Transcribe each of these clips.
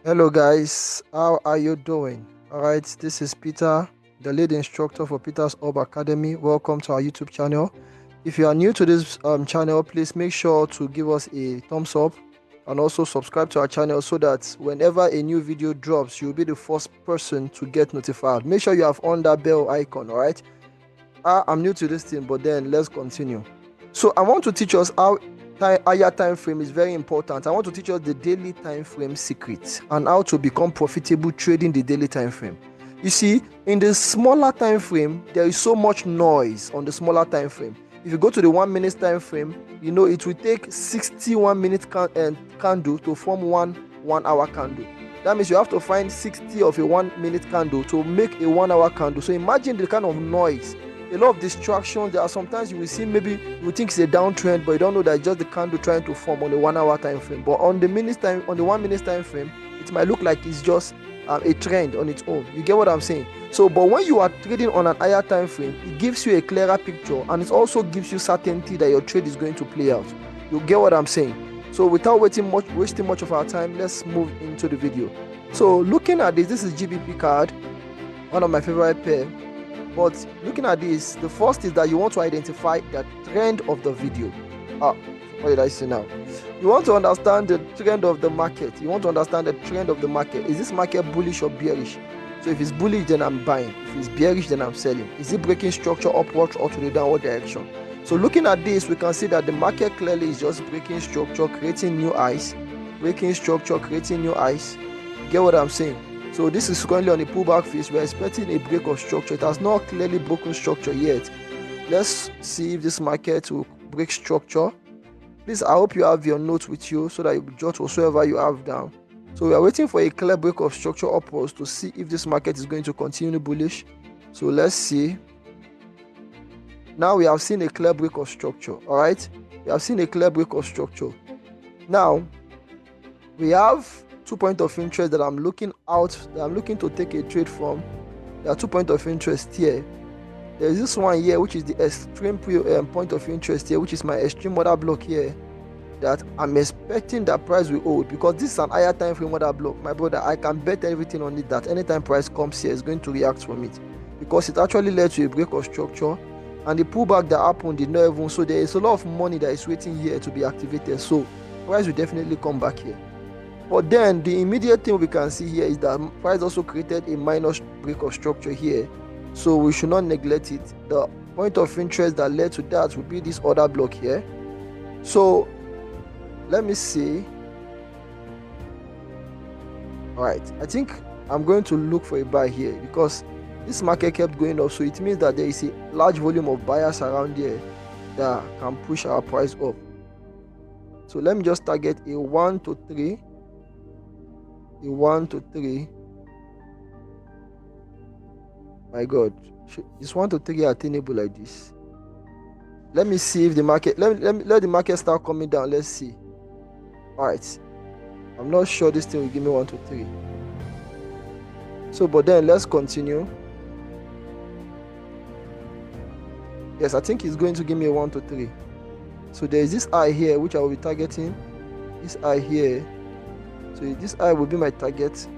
Hello guys, how are you doing? Alright, this is Peter, the lead instructor for Peetas Academy. Welcome to our YouTube channel. If you are new to this channel, please make sure to give us a thumbs up and also subscribe to our channel so that whenever a new video drops, you'll be the first person to get notified. Make sure you have on that bell icon, alright? I'm new to this thing, but then let's continue. So I want to teach us how higher time frame is very important. I want to teach us the daily time frame secret and how to become profitable trading the daily time frame. You see, in the smaller time frame, there is so much noise on the smaller time frame. If you go to the 1 minute time frame, you know it will take 61 minute candle to form one hour candle. That means you have to find 60 of a 1 minute candle to make a 1 hour candle. So imagine the kind of noise, a lot of distractions. There are sometimes you will see, maybe you think it's a downtrend, but you don't know that it's just the candle trying to form on the 1 hour time frame. But on the 1 minute time frame, it might look like it's just a trend on its own. You get what I'm saying? So, but when you are trading on an higher time frame, it gives you a clearer picture, and it also gives you certainty that your trade is going to play out. You get what I'm saying? So, without wasting much of our time, let's move into the video. So, looking at this is GBP card, one of my favorite pair. But looking at this, the first is that you want to identify the trend of the video. What did I say now? You want to understand the trend of the market. You want to understand the trend of the market. Is this market bullish or bearish? So if it's bullish, then I'm buying. If it's bearish, then I'm selling. Is it breaking structure upwards or to the downward direction? So looking at this, we can see that the market clearly is just breaking structure, creating new highs. Breaking structure, creating new highs. Get what I'm saying? So this is currently on a pullback phase. We're expecting a break of structure. It has not clearly broken structure yet. Let's see if this market will break structure. Please, I hope you have your notes with you so that you jot whatsoever you have down. So we are waiting for a clear break of structure upwards to see if this market is going to continue bullish. So let's see. Now we have seen a clear break of structure. All right, we have seen a clear break of structure. Now we have 2 points of interest that I'm looking to take a trade from. There are 2 points of interest here. There's this one here, which is the extreme point of interest here, which is my extreme order block here, that I'm expecting that price will hold, because this is an higher time frame order block. My brother, I can bet everything on it that anytime price comes here, it's going to react from it, because it actually led to a break of structure, and the pullback that happened did not even, so there is a lot of money that is waiting here to be activated. So price will definitely come back here. But then the immediate thing we can see here is that price also created a minor break of structure here, so we should not neglect it. The point of interest that led to that would be this order block here. So let me see. All right, I think I'm going to look for a buy here, because this market kept going up, so it means that there is a large volume of buyers around here that can push our price up. So let me just target a 1 to 3. A 1 to 3. My God, is 1 to 3 attainable like this? Let me see if the market, let the market start coming down. Let's see. All right, I'm not sure this thing will give me 1 to 3. So, but then let's continue. Yes, I think it's going to give me a 1 to 3. So there is this eye here which I will be targeting. This eye here. So this eye will be my target.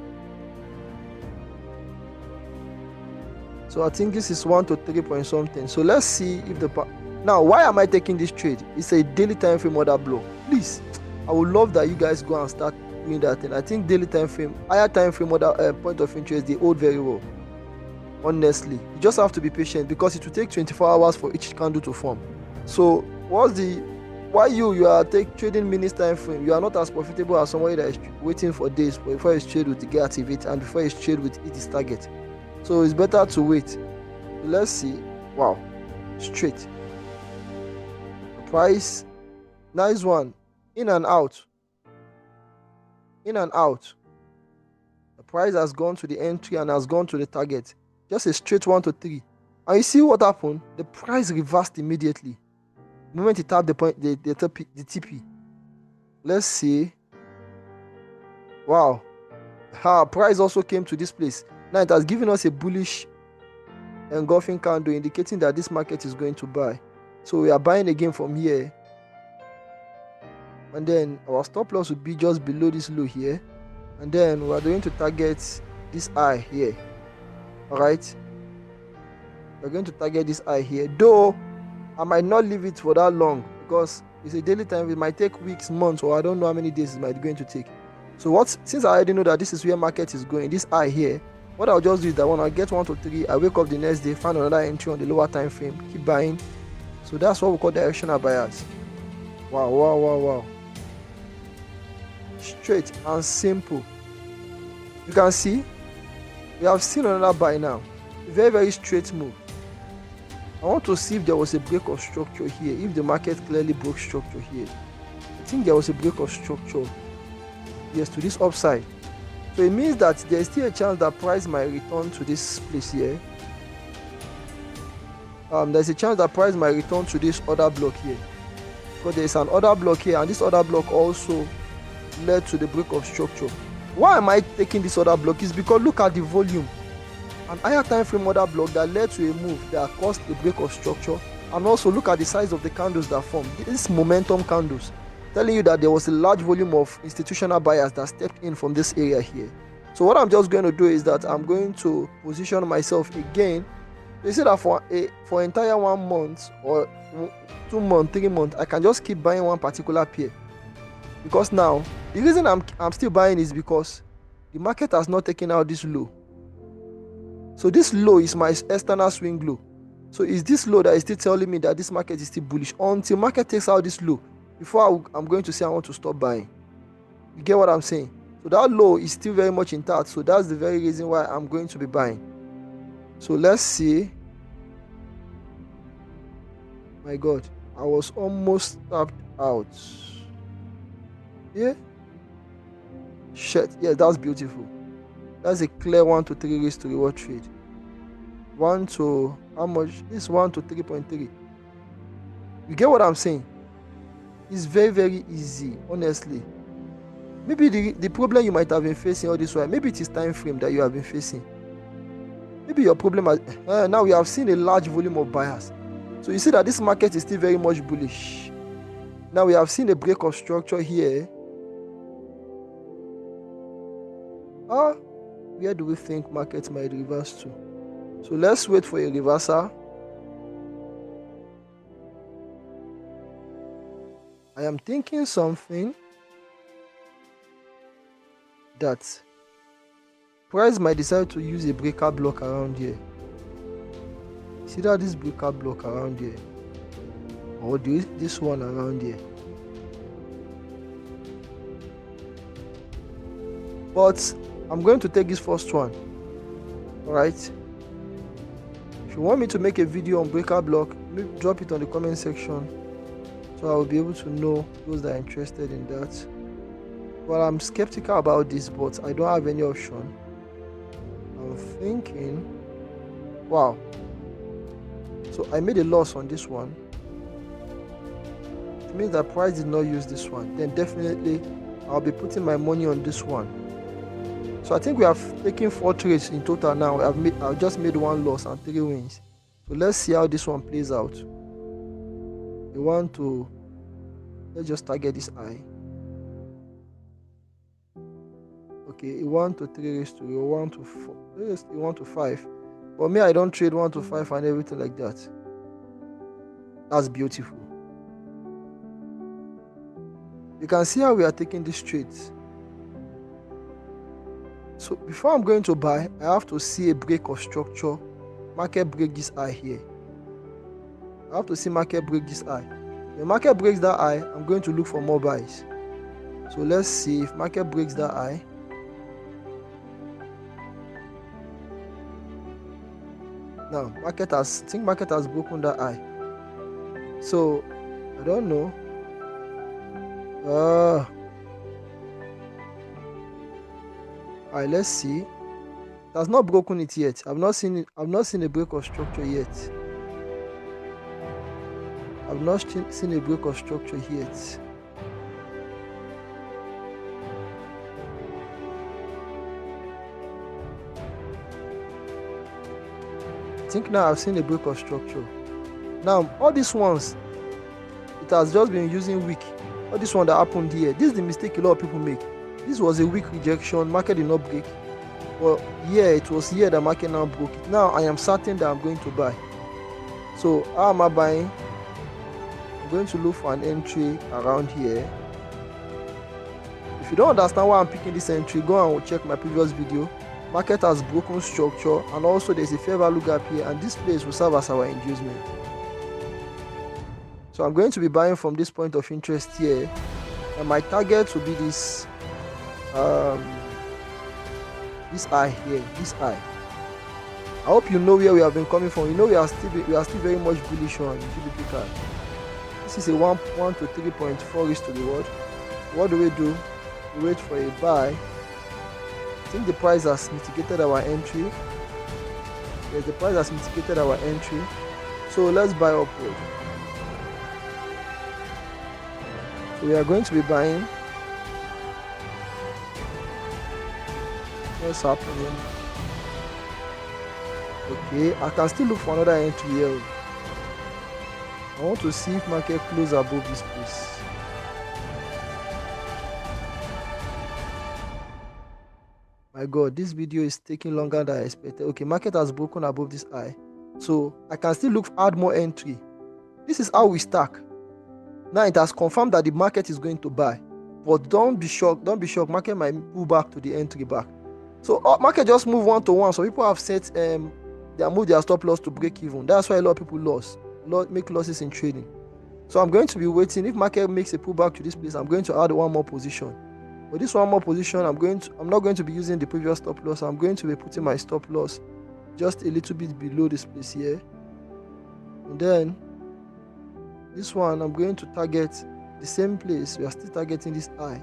So I think this is 1 to 3 point something. So let's see if now, why am I taking this trade? It's a daily time frame order block. Please, I would love that you guys go and start doing that thing. I think daily time frame, higher time frame order point of interest, they hold very well. Honestly, you just have to be patient, because it will take 24 hours for each candle to form. So why you are trading minutes time frame, you are not as profitable as somebody that is waiting for days before his trade with the get activate and before his trade with hit his target. So it's better to wait. Let's see. Wow, straight. The price, nice one. In and out. In and out. The price has gone to the entry and has gone to the target. Just a straight 1 to 3. And you see what happened? The price reversed immediately. The moment it tapped the point, the TP. Let's see. Wow. Price also came to this place. Now it has given us a bullish engulfing candle, indicating that this market is going to buy. So we are buying again from here. And then our stop loss would be just below this low here. and then we are going to target this eye here. All right, we're going to target this eye here, though I might not leave it for that long because it's a daily time. It might take weeks, months, or I don't know how many days it might be going to take. So since I already know that this is where market is going, this eye here, what I'll just do is that when I get 1 to 3, I wake up the next day, find another entry on the lower time frame, keep buying. So that's what we call directional buyers. Wow. Straight and simple. You can see we have seen another buy now. Very straight move. I want to see if there was a break of structure here. If the market clearly broke structure here, I think there was a break of structure. Yes, to this upside. So it means that there's still a chance that price might return to this place here. There's a chance that price might return to this other block here. Because there's an other block here, and this other block also led to the break of structure. Why am I taking this other block? Is because look at the volume. An higher time frame order block that led to a move that caused a break of structure, and also look at the size of the candles that formed. These momentum candles telling you that there was a large volume of institutional buyers that stepped in from this area here. So what I'm just going to do is that I'm going to position myself again. You see that for entire 1 month or 2 months, 3 months, I can just keep buying one particular pair. Because now the reason I'm still buying is because the market has not taken out this low. So this low is my external swing low. So is this low that is still telling me that this market is still bullish until market takes out this low before I'm going to say I want to stop buying. You get what I'm saying? So that low is still very much intact. So that's the very reason why I'm going to be buying. So let's see. My God, I was almost tapped out. Yeah. Shit. Yeah, that's beautiful. That's a clear 1 to 3 risk to reward trade. 1 to how much? This 1 to 3.3. You get what I'm saying? It's very easy, honestly. Maybe the problem you might have been facing all this while, maybe it is time frame that you have been facing. Maybe your problem is now we have seen a large volume of buyers. So you see that this market is still very much bullish. Now we have seen a break of structure here. Where do we think market might reverse to? So let's wait for a reversal. I am thinking something that price might decide to use a breaker block around here. See that this breaker block around here, or this one around here. But I'm going to take this first one. Alright. If you want me to make a video on breaker block, drop it on the comment section so I will be able to know those that are interested in that. Well, I'm skeptical about this, but I don't have any option. I'm thinking, wow. So I made a loss on this one. It means that price did not use this one. Then definitely I'll be putting my money on this one. So I think we have taken 4 trades in total now. I've just made 1 loss and 3 wins. So let's see how this one plays out. Let's just target this eye. Okay, 1 to 3 raised to 1 to 4, 1 to 5. But me, I don't trade 1 to 5 and everything like that. That's beautiful. You can see how we are taking these trades. So before I'm going to buy, I have to see a break of structure. Market break this eye here. I have to see market break this eye. When market breaks that eye, I'm going to look for more buys. So let's see if market breaks that eye. Now, I think market has broken that eye. So, I don't know. Alright, let's see. It has not broken it yet. I've not seen a break of structure yet. I've not seen a break of structure yet. I think now I've seen a break of structure. Now, all these ones, it has just been using weak. All this one that happened here, this is the mistake a lot of people make. This was a weak rejection. Market did not break. Well, yeah, it was here the market now broke it. Now I am certain that I'm going to buy. So how am I buying? I'm going to look for an entry around here. If you don't understand why I'm picking this entry, go and check my previous video. Market has broken structure, and also there's a fair value gap here, and this place will serve as our inducement. So I'm going to be buying from this point of interest here, and my target will be this this eye here, this eye. I hope you know where we have been coming from. You know we are still very much bullish on GBP card. This is a 1 to 3.4 risk to reward. What do? We wait for a buy. I think the price has mitigated our entry. Yes, the price has mitigated our entry. So let's buy upward. So we are going to be buying. What's happening? Okay, I can still look for another entry here. I want to see if market close above this place. My God, this video is taking longer than I expected. Okay, market has broken above this high, so I can still look add more entry. This is how we stack. Now it has confirmed that the market is going to buy, but don't be shocked. Market might pull back to the entry back. So market just move 1 to 1. So people have set they have moved their stop loss to break even. That's why a lot of people make losses in trading. So I'm going to be waiting. If market makes a pullback to this place, I'm going to add one more position. But this one more position, I'm not going to be using the previous stop loss. I'm going to be putting my stop loss just a little bit below this place here. And then this one, I'm going to target the same place. We are still targeting this eye.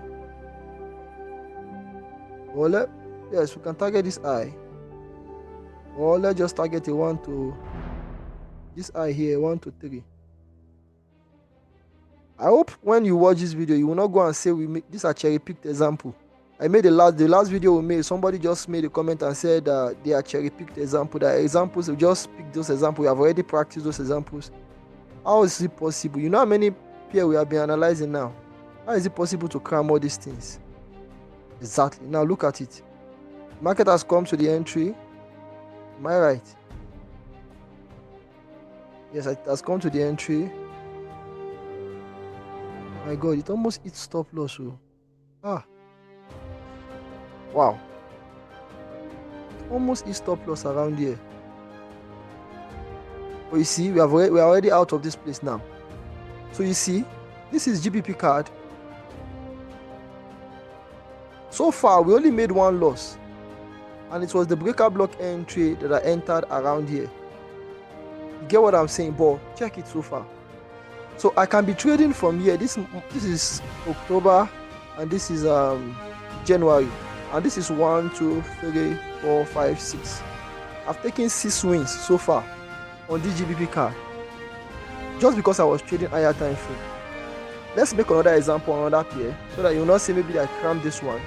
Well, yes, we can target this eye. Or let's just target a 1 to this eye here, 1 to 3. I hope when you watch this video, you will not go and say this a cherry-picked example. I made the last video we made. Somebody just made a comment and said they are cherry-picked example. That examples, we just pick those examples. We have already practiced those examples. How is it possible? You know how many pairs we have been analyzing now? How is it possible to cram all these things? Exactly. Now look at it. Market has come to the entry. Am I right? Yes, it has come to the entry. My God, it almost hit stop loss. Wow. It almost hit stop loss around here. But you see, we are already out of this place now. So you see, this is GBP card. So far, we only made one loss. And it was the breaker block entry that I entered around here. You get what I'm saying? But check it so far. So I can be trading from here. This is October, and this is January, and this is 1, 2, 3, 4, 5, 6. I've taken 6 wins so far on this GBP card, just because I was trading higher time frame. Let's make another example on another pair, so that you'll not say maybe I crammed this one.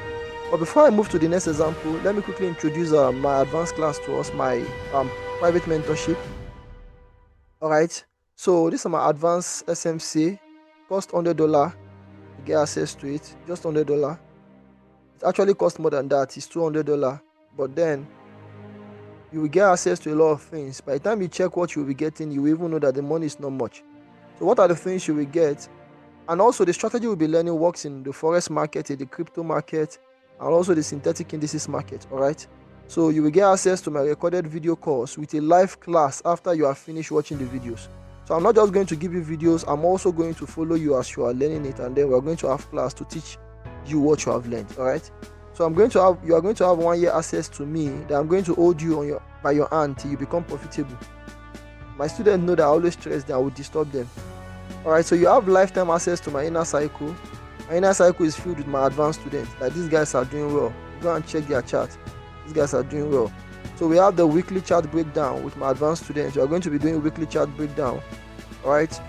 But before I move to the next example, let me quickly introduce my advanced class to us, my private mentorship. Alright, so this is my advanced SMC, cost $100 to get access to it, just $100. It actually costs more than that, it's $200, but then you will get access to a lot of things. By the time you check what you will be getting, you will even know that the money is not much. So what are the things you will get? And also the strategy you will be learning works in the forex market, in the crypto market, and also the synthetic indices market. Alright, so you will get access to my recorded video course with a live class after you have finished watching the videos. So I'm not just going to give you videos, I'm also going to follow you as you are learning it, and then we're going to have class to teach you what you have learned. Alright, so you are going to have 1 year access to me, that I'm going to hold you by your hand till you become profitable. My students know that I always stress that I will disturb them. Alright, so you have lifetime access to my inner cycle. My inner cycle is filled with my advanced students. Like, these guys are doing well. Go and check their chart. These guys are doing well. So we have the weekly chart breakdown with my advanced students. We are going to be doing a weekly chart breakdown. Alright,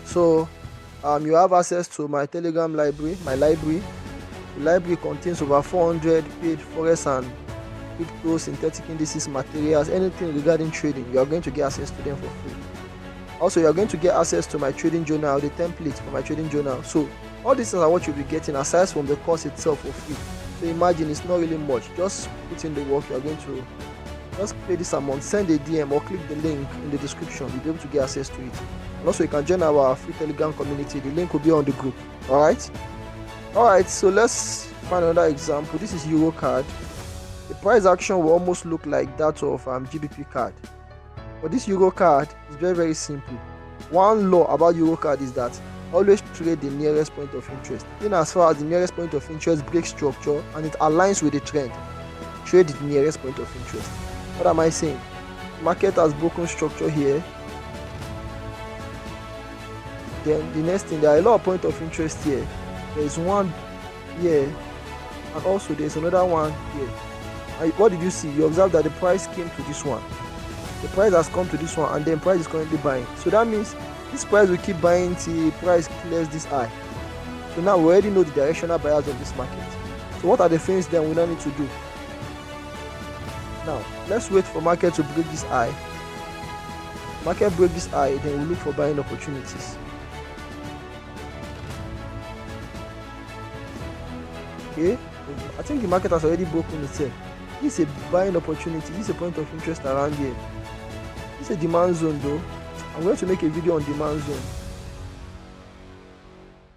so you have access to my Telegram library. My library, the library contains over 400 paid forex and crypto synthetic indices materials, anything regarding trading. You are going to get access to them for free. Also, you are going to get access to my trading journal, the template for my trading journal. So all these things are what you'll be getting aside from the course itself for free. So imagine it's not really much. Just put in the work. You are going to just pay this amount, send a DM or click the link in the description. You'll be able to get access to it. And also you can join our free Telegram community. The link will be on the group. Alright, so let's find another example. This is Euro card. The price action will almost look like that of GBP card. But this Euro card is very, very simple. One law about Euro card is that always trade the nearest point of interest. In as far as the nearest point of interest breaks structure and it aligns with the trend, trade the nearest point of interest. What am I saying? Market has broken structure here. Then the next thing, there are a lot of points of interest here. There is one here, and also there is another one here. And what did you see? You observe that the price came to this one. The price has come to this one, and then price is currently buying. So that means this price will keep buying till price clears this high. So now we already know the directional buyers of this market. So what are the things then we now need to do? Now let's wait for market to break this high. Market break this high, then we'll look for buying opportunities. Okay, I think the market has already broken itself. This is a buying opportunity. This is a point of interest around here. This is a demand zone though. I'm going to make a video on demand zone.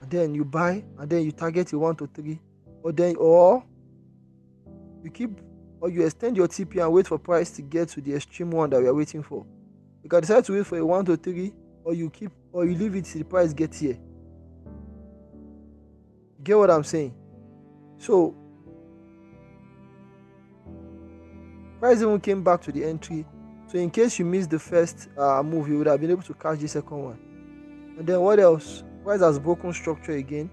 And then you buy, and then you target a 1 to 3, or you extend your TP and wait for price to get to the extreme one that we are waiting for. You can decide to wait for a 1 to 3, or you leave it till the price gets here. Get what I'm saying? So price even came back to the entry. So in case you missed the first move, you would have been able to catch the second one. And then what else? Price has broken structure again.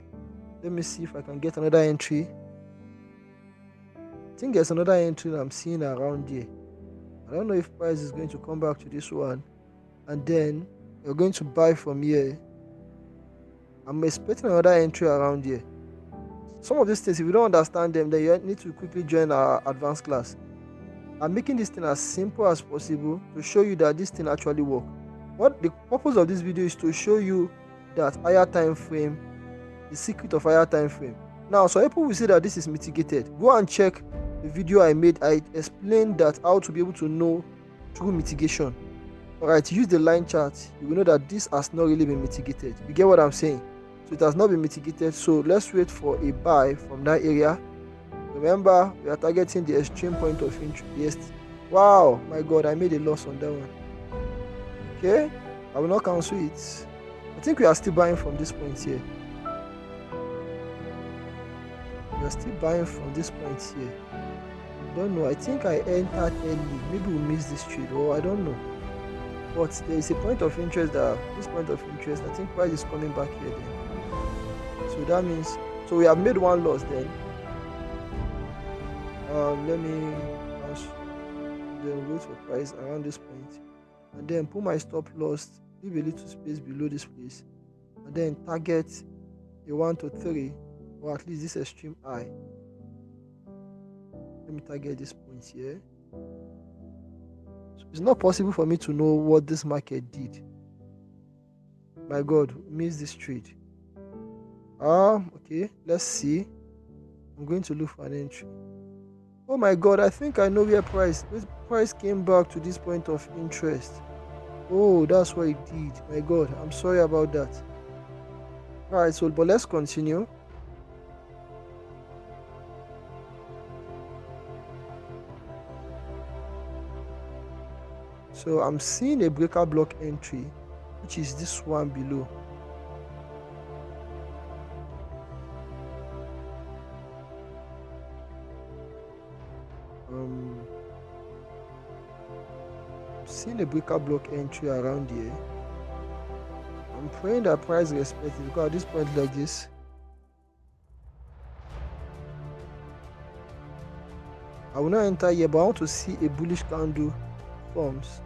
Let me see if I can get another entry. I think there's another entry that I'm seeing around here. I don't know if price is going to come back to this one. And then you're going to buy from here. I'm expecting another entry around here. Some of these things, if you don't understand them, then you need to quickly join our advanced class. I'm making this thing as simple as possible to show you that this thing actually works. What the purpose of this video is to show you that higher time frame, the secret of higher time frame. Now, some people will say that this is mitigated. Go and check the video I made. I explained that how to be able to know through mitigation. Alright, use the line chart. You will know that this has not really been mitigated. You get what I'm saying? So it has not been mitigated. So let's wait for a buy from that area. Remember, we are targeting the extreme point of interest. Wow, my God, I made a loss on that one. Okay, I will not cancel it. I think we are still buying from this point here. We are still buying from this point here. I don't know. I think I entered early. Maybe we missed this trade, or I don't know. But there is a point of interest that this point of interest, I think price is coming back here then. So that means, so we have made one loss then. Let me then wait for price around this point, and then put my stop loss, leave a little space below this place, and then target a 1 to 3, or at least this extreme high. Let me target this point here. So it's not possible for me to know what this market did. My God, missed this trade. Okay, let's see. I'm going to look for an entry. Oh my God, I think I know where price came back to this point of interest. Oh, that's what it did. My God, I'm sorry about that. Alright, so but let's continue. So I'm seeing a breaker block entry, which is this one below. Seeing a breaker block entry around here. I'm praying that price respects it, because at this point like this, I will not enter here, but I want to see a bullish candle forms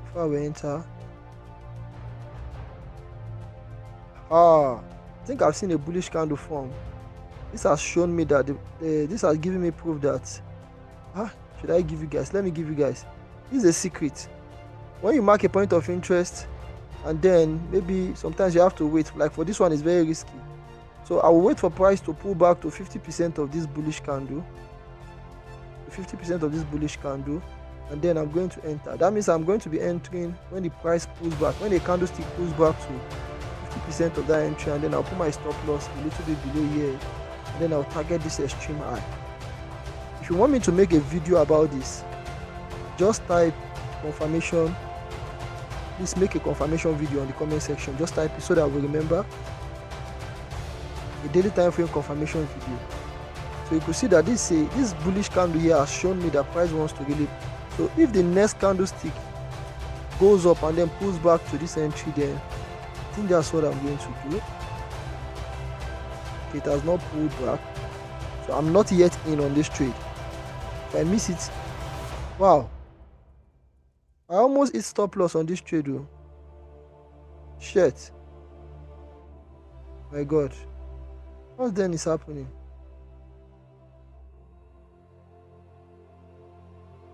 before I will enter. I think I've seen a bullish candle form. This has shown me that this has given me proof that should I give you guys? Let me give you guys. This is a secret. When you mark a point of interest and then maybe sometimes you have to wait. Like for this one, is very risky. So I will wait for price to pull back to 50% of this bullish candle. 50% of this bullish candle, and then I'm going to enter. That means I'm going to be entering when the price pulls back, when the candlestick pulls back to 50% of that entry, and then I'll put my stop loss a little bit below here, and then I'll target this extreme high. If you want me to make a video about this, just type confirmation. Please make a confirmation video on the comment section. Just type it so that I will remember. A daily time frame confirmation video. So you could see that this bullish candle here has shown me that price wants to really. So if the next candlestick goes up and then pulls back to this entry, then I think that's what I'm going to do. Okay, it has not pulled back, so I'm not yet in on this trade. If I miss it, wow, I almost hit stop loss on this trade though. Shit, my god, what then is happening?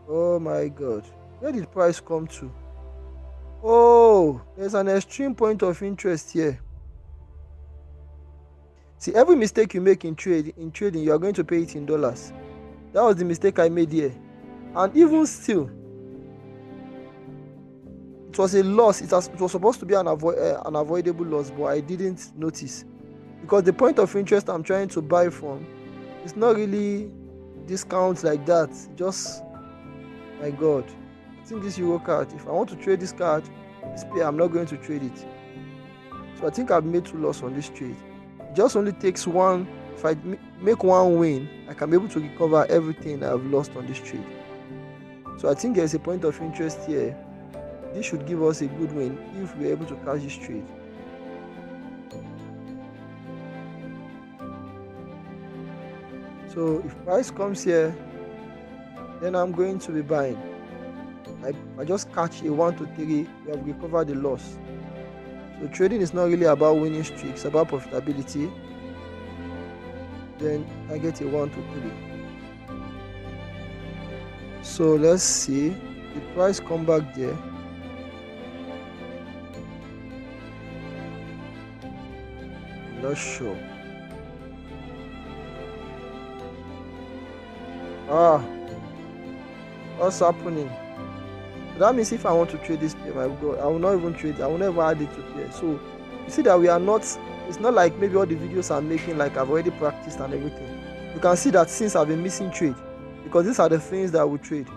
Oh my god, where did price come to? Oh, there's an extreme point of interest here. See, every mistake you make in trading, you are going to pay it in dollars. That was the mistake I made here. And even still, it was a loss. It was supposed to be an avoidable loss, but I didn't notice. Because the point of interest I'm trying to buy from, it's not really discounts like that. Just, my god. I think this euro card, if I want to trade this card, this pair, I'm not going to trade it. So I think I've made 2 losses on this trade. It just only takes one. If I make one win, I can be able to recover everything I've lost on this trade. So I think there's a point of interest here. This should give us a good win if we're able to catch this trade. So if price comes here, then I'm going to be buying. I just catch a 1 to 3, we have recovered the loss. So trading is not really about winning streaks, it's about profitability. Then I get a 1 to 3. So let's see, the price come back there. I'm not sure. What's happening? That means if I want to trade this pair, my god, I will not even trade. I will never add it to pair. So you see that we are not. It's not like maybe all the videos I'm making, like I've already practiced and everything. You can see that since I've been missing trade, because these are the things that I will trade.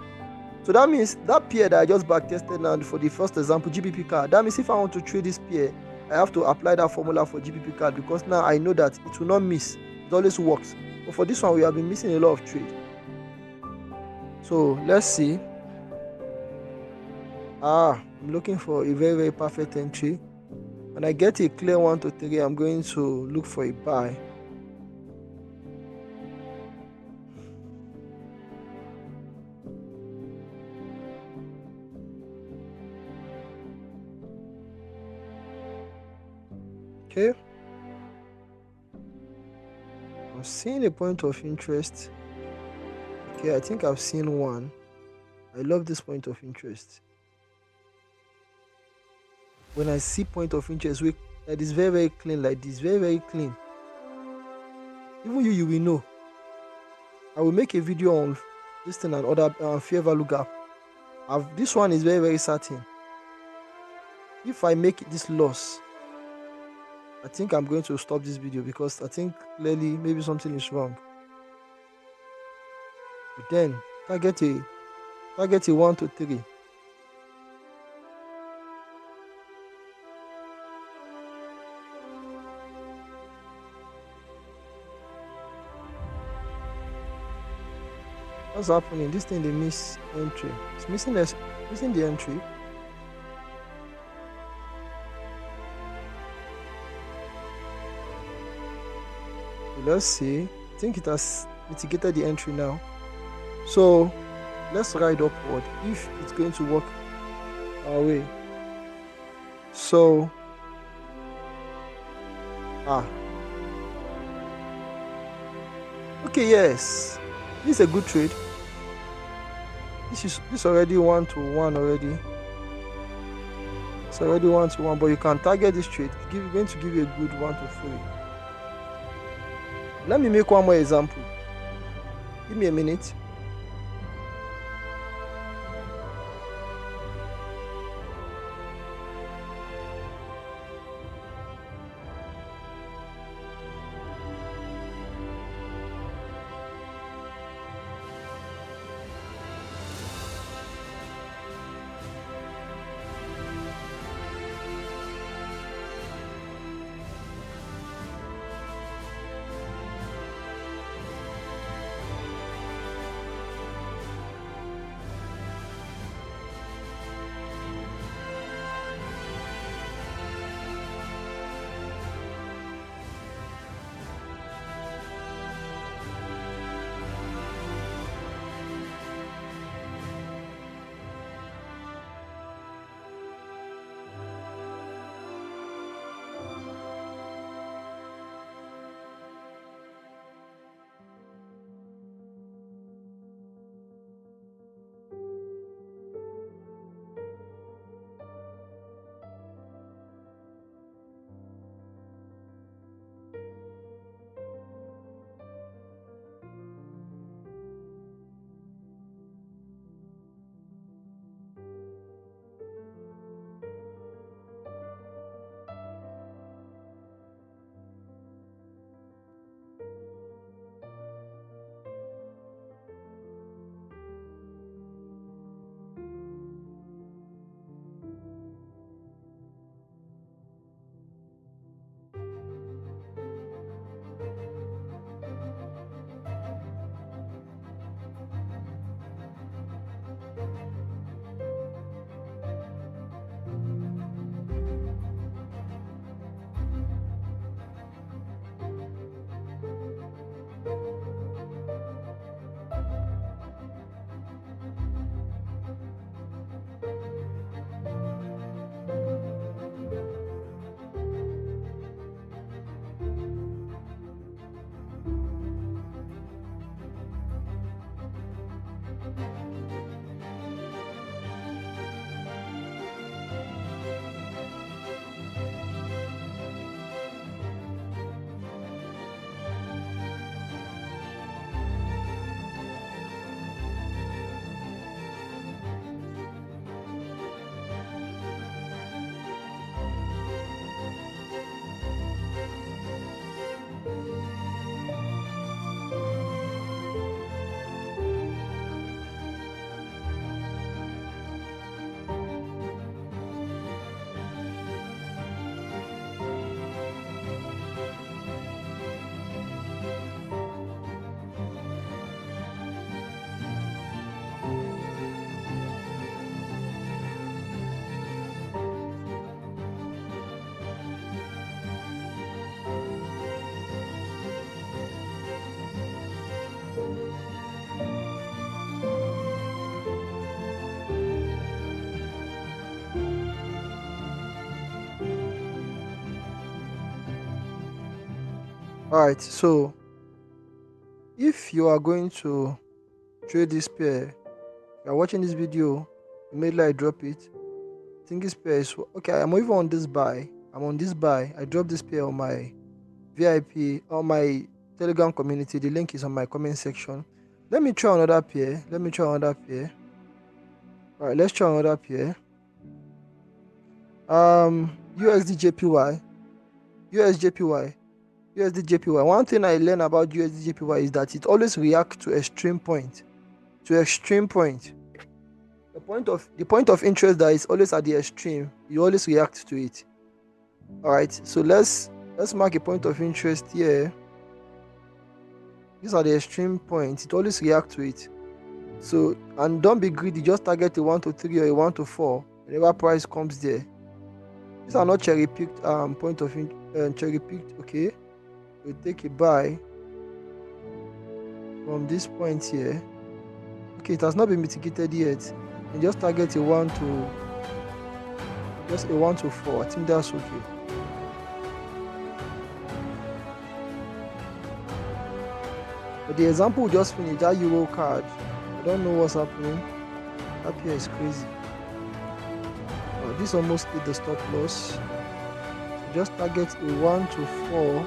So that means that pair that I just backtested now for the first example, GBP card. That means if I want to trade this pair, I have to apply that formula for GBP card, because now I know that it will not miss. It always works. But for this one, we have been missing a lot of trade. So let's see. I'm looking for a very, very perfect entry. When I get a clear 1 to 3, I'm going to look for a buy. Okay. I'm seeing a point of interest. Okay, I think I've seen one. I love this point of interest. When I see point of interest that is very, very clean, like this, very, very clean, even you will know. I will make a video on this thing and other fair value gap. This one is very, very certain. If I make this loss, I think I'm going to stop this video, because I think clearly maybe something is wrong. But then target a 1 to 3. What's happening? This thing, they miss entry. It's missing the entry. Let's see. I think it has mitigated the entry now. So let's ride upward if it's going to work our way. So okay, yes, this is a good trade. This already 1 to 1 already. It's already 1-1, but you can target this trade. It's going to give you a good 1-3. Let me make one more example. Give me a minute. Alright, so if you are going to trade this pair, you are watching this video, immediately I drop it. I think this pair is okay. I'm even on this buy. I'm on this buy. I dropped this pair on my VIP, on my Telegram community. The link is on my comment section. Let me try another pair. Alright, let's try another pair. USD JPY. One thing I learned about USD JPY is that it always reacts to extreme point. The point of interest that is always at the extreme, you always react to it. Alright, so let's mark a point of interest here. These are the extreme points, it always reacts to it. So, and don't be greedy, just target a 1-3 or a 1-4 whenever price comes there. These are not cherry picked point of cherry picked. Okay, we take a buy from this point here. Okay, it has not been mitigated yet. And just target a 1-4. I think that's okay. But the example we just finished, that Euro card, I don't know what's happening. That here is crazy. this almost hit the stop loss. So just target a 1 to 4,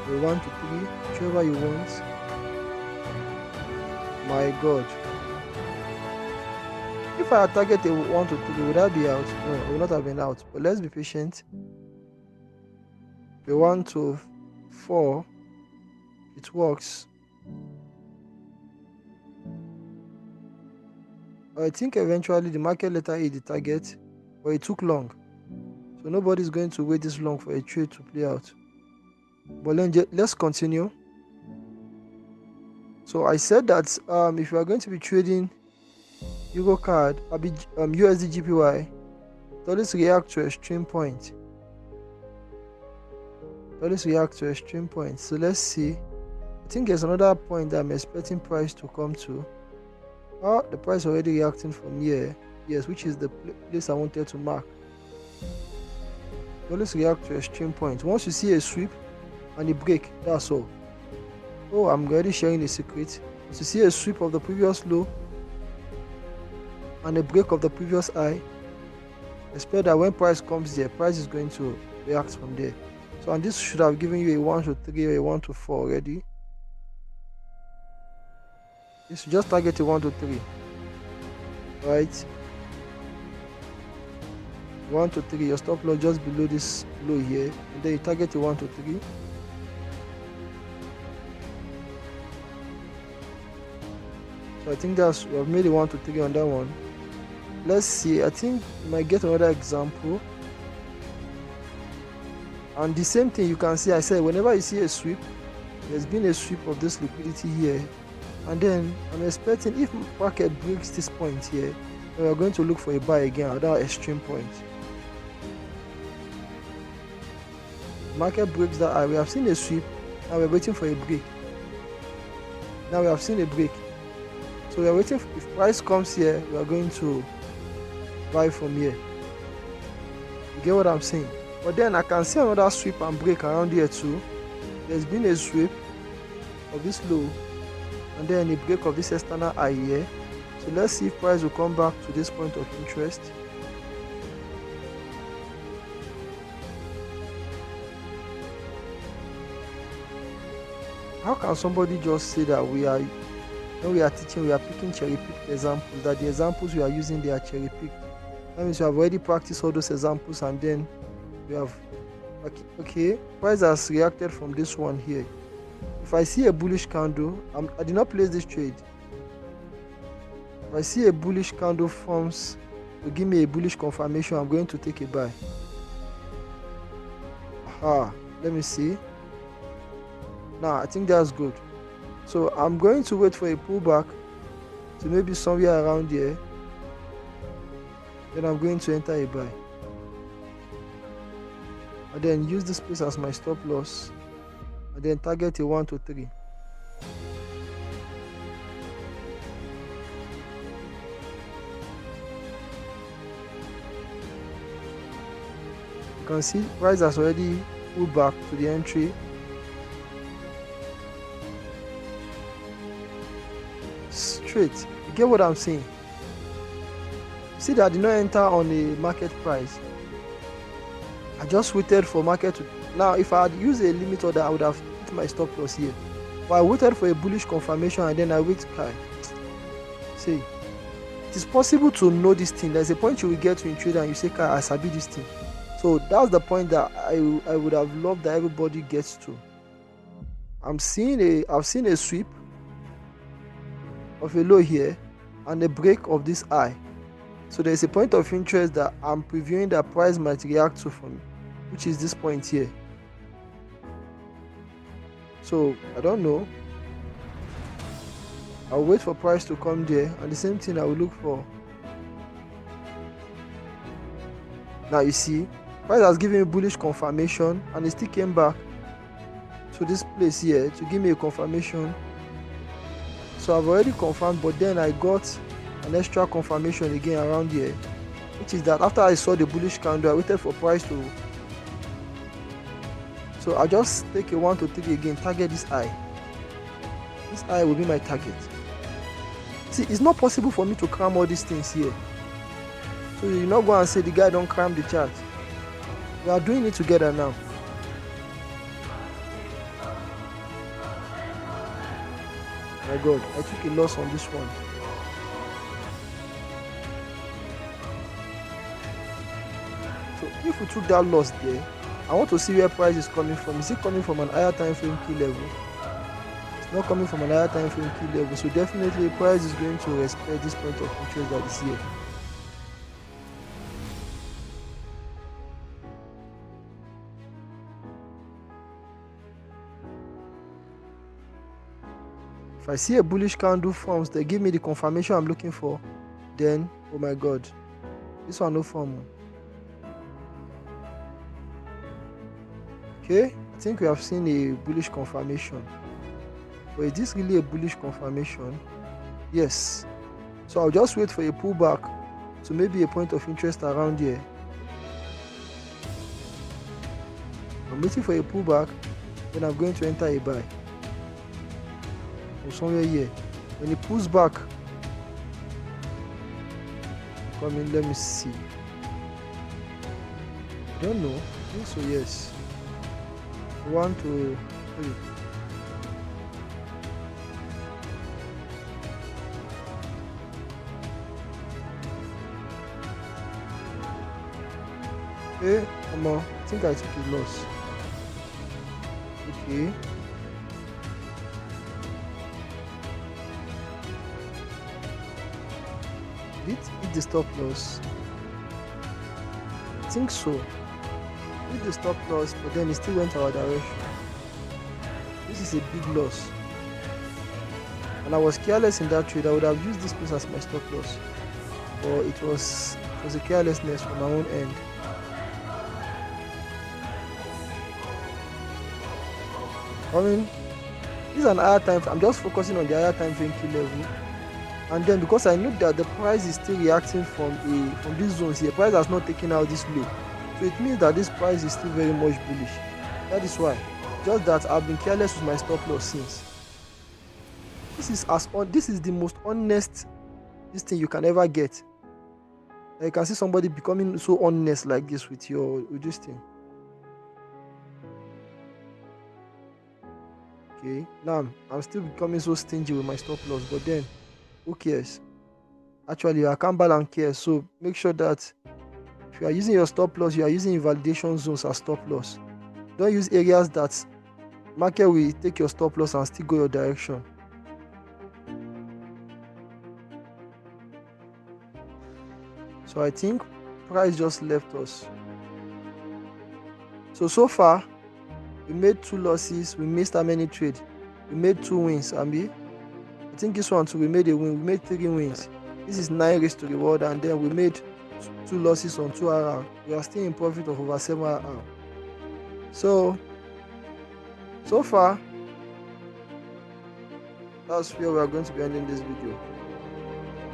a 1 to 3, whichever you want. My God. If I target a 1 to 3, would I be out? No, I would not have been out. But let's be patient. A 1 to 4, it works. I think eventually the market later hit the target, but it took long. So nobody's going to wait this long for a trade to play out. But let's continue. So I said that if you are going to be trading Euro card, USD GPY, always react to extreme point. Always react to extreme point. So let's see. I think there's another point that I'm expecting price to come to. Oh, the price already reacting from here. Yes, which is the place I wanted to mark. Always react to extreme point. Once you see a sweep and a break, that's all. Oh, I'm already sharing a secret. Once you see a sweep of the previous low and a break of the previous high, expect that when price comes there, price is going to react from there. So, and this should have given you a 1 to 3 or a 1 to 4 already. You should just target a 1 to 3. Right? 1 to 3, your stop loss just below this low here, and then you target a 1 to 3. So I think we have made a 1 to 3 on that one. Let's see, I think we might get another example. And the same thing you can see, I said whenever you see a sweep, there's been a sweep of this liquidity here. And then I'm expecting if market breaks this point here, then we're going to look for a buy again at that extreme point. Market breaks that high. We have seen a sweep, and we're waiting for a break. Now we have seen a break. So we are waiting, if price comes here, we are going to buy from here. You get what I'm saying? But then I can see another sweep and break around here too. There's been a sweep of this low and then a break of this external high here. So let's see if price will come back to this point of interest. How can somebody just say that when we are teaching, we are picking cherry-picked examples, that the examples we are using, they are cherry-picked? That means we have already practiced all those examples and then we have, okay, price has reacted from this one here. If I see a bullish candle, I did not place this trade. If I see a bullish candle forms to give me a bullish confirmation, I'm going to take a buy. Aha, let me see. Now, I think that's good. So I'm going to wait for a pullback to maybe somewhere around here. Then I'm going to enter a buy. And then use this place as my stop loss. And then target a 1 to 3. You can see price has already pulled back to the entry. Straight. You get what I'm saying? See that I did not enter on the market price. I just waited for market to... Now, if I had used a limit order, I would have hit my stop loss here. But I waited for a bullish confirmation and then I wait. See, it is possible to know this thing. There's a point you will get to in trade and you say, I sabi this thing. So that's the point that I would have loved that everybody gets to. I've seen a sweep of a low here and a break of this high. So there's a point of interest that I'm previewing that price might react to for me, which is this point here. So I don't know. I'll wait for price to come there, and the same thing I will look for. Now you see, price has given me bullish confirmation and it still came back to this place here to give me a confirmation. So I've already confirmed, but then I got an extra confirmation again around here, which is that after I saw the bullish candle, I waited for price to... So I just take a 1 to 3 again, target this high. This high will be my target. See, it's not possible for me to cram all these things here. So you not go and say the guy don't cram the chart. We are doing it together now. My God, I took a loss on this one. So if we took that loss there, I want to see where price is coming from. Is it coming from an higher time frame key level? It's not coming from an higher time frame key level. So definitely price is going to respect this point of interest that is here. If I see a bullish candle forms, they give me the confirmation I'm looking for, then, oh my God, this one no form. Okay, I think we have seen a bullish confirmation. But is this really a bullish confirmation? Yes. So I'll just wait for a pullback to maybe a point of interest around here. I'm waiting for a pullback, then I'm going to enter a buy. Or somewhere here. When it pulls back, come in, let me see. I don't know. I think so, yes. 1, 2, 3. Okay, come on. I think I took a loss. Okay. Did it hit the stop loss? I think so. Hit the stop loss, but then it still went our direction. This is a big loss. And I was careless in that trade. I would have used this place as my stop loss. But it was a carelessness from my own end. I mean, this is an higher time frame. I'm just focusing on the higher time frame key level. And then because I know that the price is still reacting from these zones here, price has not taken out this low. So it means that this price is still very much bullish. That is why. Just that I've been careless with my stop loss since. This is the most honest thing you can ever get. And you can see somebody becoming so honest like this with this thing. Okay, now I'm still becoming so stingy with my stop loss, but then who cares? Actually, I can't balance care, so make sure that if you are using your stop loss, you are using invalidation zones as stop loss. Don't use areas that market will take your stop loss and still go your direction. So I think price just left us. So far, we made 2 losses. We missed how many trades? We made 2 wins, Ambi. I think this one too, we made a win. We made 3 wins. This is 9 risk to reward, and then we made 2 losses on 2 RR. We are still in profit of over 7 RR. So far, that's where we are going to be ending this video.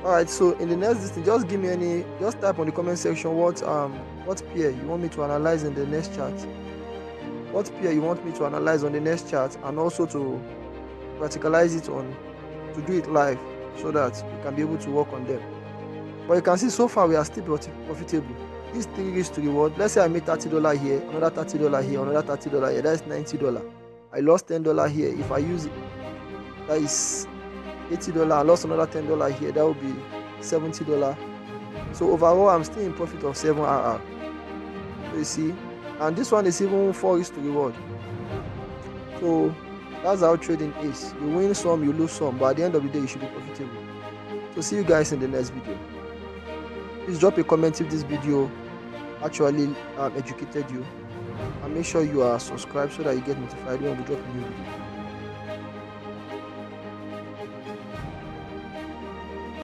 Alright, so in the next thing, just type on the comment section what pair you want me to analyze in the next chart. What pair you want me to analyze on the next chart, and also to practicalize it to do it live so that we can be able to work on them. But you can see so far we are still profitable. These 3 risk to reward. Let's say I made $30 here, another $30 here, another $30 here. That is $90. I lost $10 here. If I use it, that is $80. I lost another $10 here. That would be $70. So overall, I'm still in profit of 7 RR. So you see, and this one is even 4 risk to reward. So that's how trading is. You win some, you lose some, but at the end of the day, you should be profitable. So see you guys in the next video. Please drop a comment if this video actually educated you, and make sure you are subscribed so that you get notified when we drop a new video.